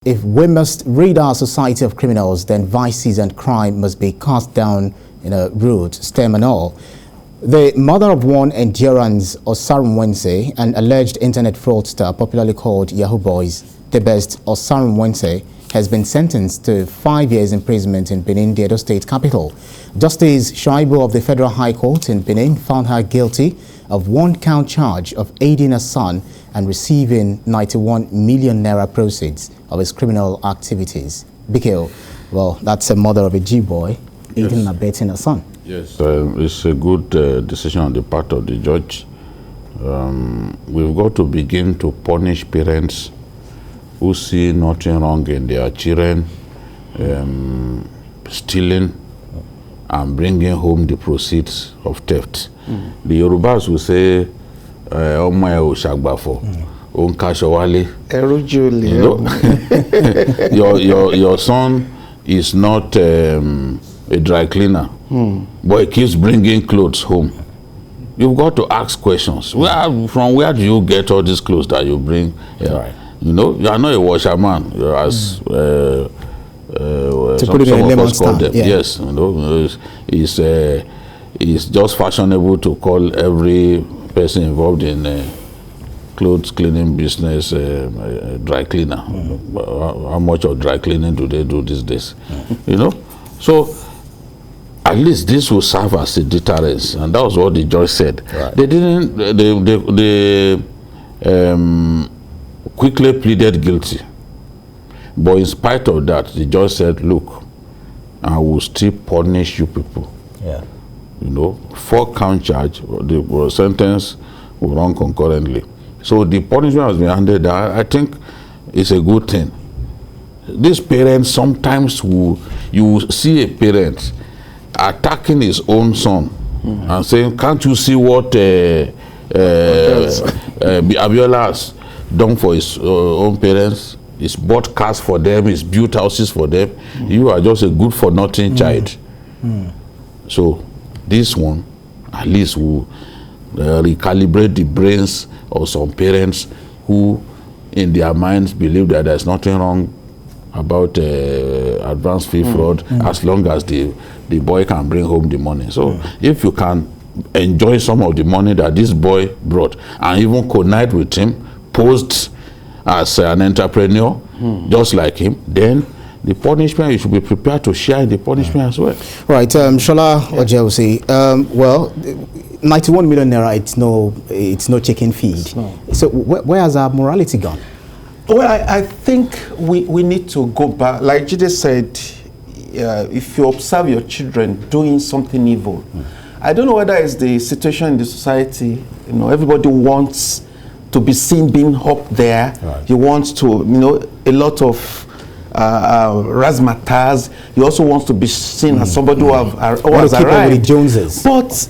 If we must rid our society of criminals, then vices and crime must be cast down in a root, stem and all. The mother of one Endurance Osarumwense, an alleged internet fraudster popularly called Yahoo boys, Debest Osarumwense, has been sentenced to 5 years imprisonment in Benin, the Edo State capital. Justice Shuaibu of the Federal High Court in Benin found her guilty of one-count charge of aiding her son and receiving 91 million naira proceeds of his criminal activities. Bikeo, well, that's a mother of a G-boy aiding and abetting her son. Yes, it's a good decision on the part of the judge. We've got to begin to punish parents who see nothing wrong in their children stealing and bringing home the proceeds of theft. The Yorubas will say, your son is not a dry cleaner, but he keeps bringing clothes home. You've got to ask questions. From where do you get all these clothes that you bring? Right. You know, you are not a washerman. You're as some of us call them. Yeah. Yes, you know, it's just fashionable to call every person involved in clothes cleaning business dry cleaner. How much of dry cleaning do they do these days? You know, so at least this will serve as a deterrence, and that was what the judge said. Right. They didn't. They quickly pleaded guilty, but in spite of that, the judge said, "Look, I will still punish you people." Yeah. You know, 4-count charge. The sentence will run concurrently. So the punishment has been handed down. I think it's a good thing. These parents sometimes you see a parent attacking his own son and saying, "Can't you see what Abiola has done for his own parents? He's bought cars for them, he's built houses for them. You are just a good-for-nothing child." So this one, at least, will recalibrate the brains of some parents who, in their minds, believe that there's nothing wrong about advance fee fraud as long as the boy can bring home the money. So if you can enjoy some of the money that this boy brought and even connive with him, post as an entrepreneur, just like him, then the punishment, you should be prepared to share the punishment as well. Right, Shola Ojeusi, well, 91 million naira, it's no chicken feed. No. So where has our morality gone? Well, I think we need to go back. Like Jide said, if you observe your children doing something evil, I don't know whether it's the situation in the society. You know, everybody wants to be seen being up there. Right. You want to, you know, a lot of razzmatazz. You also want to be seen as somebody who has arrived. With the Joneses. But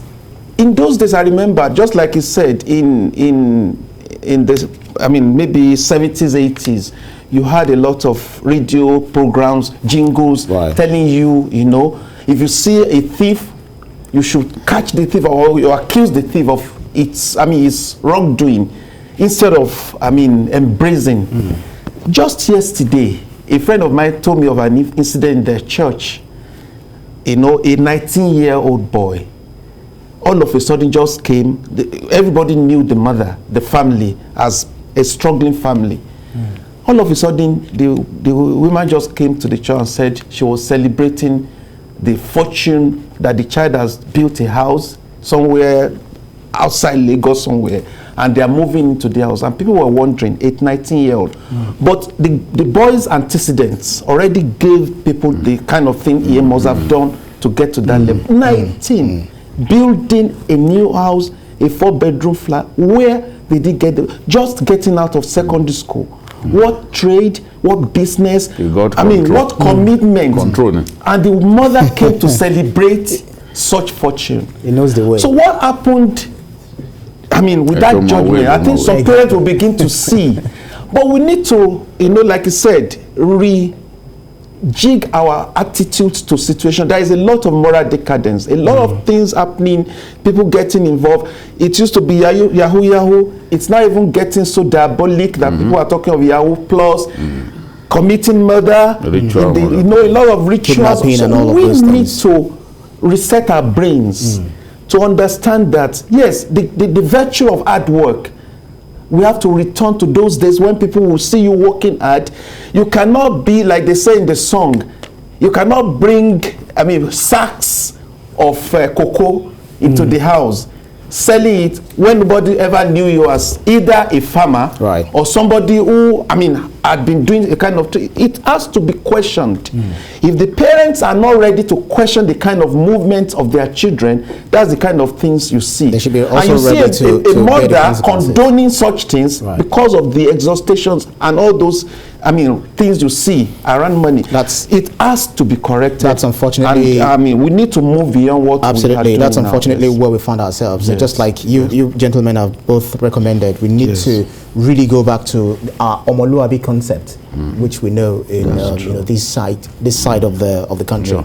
in those days, I remember, just like he said, in this, I mean, maybe 70s, 80s, you had a lot of radio programs, jingles, telling you, you know, if you see a thief, you should catch the thief, or you accuse the thief of its wrongdoing, instead of, embracing. Just yesterday, a friend of mine told me of an incident in the church. You know, a 19-year-old boy, all of a sudden just came. Everybody knew the mother, the family, as a struggling family. All of a sudden, the woman just came to the church and said she was celebrating the fortune that the child has built a house somewhere outside Lagos somewhere, and they are moving into the house. And people were wondering, 19-year-old. But the boy's antecedents already gave people the kind of thing he must have done to get to that level. 19, building a new house, a 4-bedroom flat. Where did he get it? Just getting out of secondary school. What trade, what business, what commitment. Controlling. And the mother came to celebrate such fortune. He knows the way. So what happened, with that judgment, I think some parents will begin to see. But we need to, like you said, jig our attitudes to situation. There is a lot of moral decadence, a lot of things happening, people getting involved. It used to be Yahoo. It's not even getting so diabolic that people are talking of Yahoo Plus. committing murder, Ritual murder. you know, a lot of rituals. Kidnapping and all So of we those need things. to reset our brains to understand that, yes, the virtue of hard work, we have to return to those days when people will see you working hard. You cannot be, like they say in the song, you cannot bring, I mean, sacks of cocoa into the house, selling it when nobody ever knew you as either a farmer or somebody who, I mean, had been doing a kind of, it has to be questioned. If the parents are not ready to question the kind of movement of their children, that's the kind of things you see. They should be also and you ready see to a mother condoning such things because of the exhaustations and all those, I mean, things you see around money. It has to be corrected. That's unfortunately. And, I mean, we need to move beyond what absolutely. we are doing That's now. unfortunately where we found ourselves. So just like you gentlemen have both recommended, we need to really go back to our Omoluabi concept, which we know in you know, this side of the country.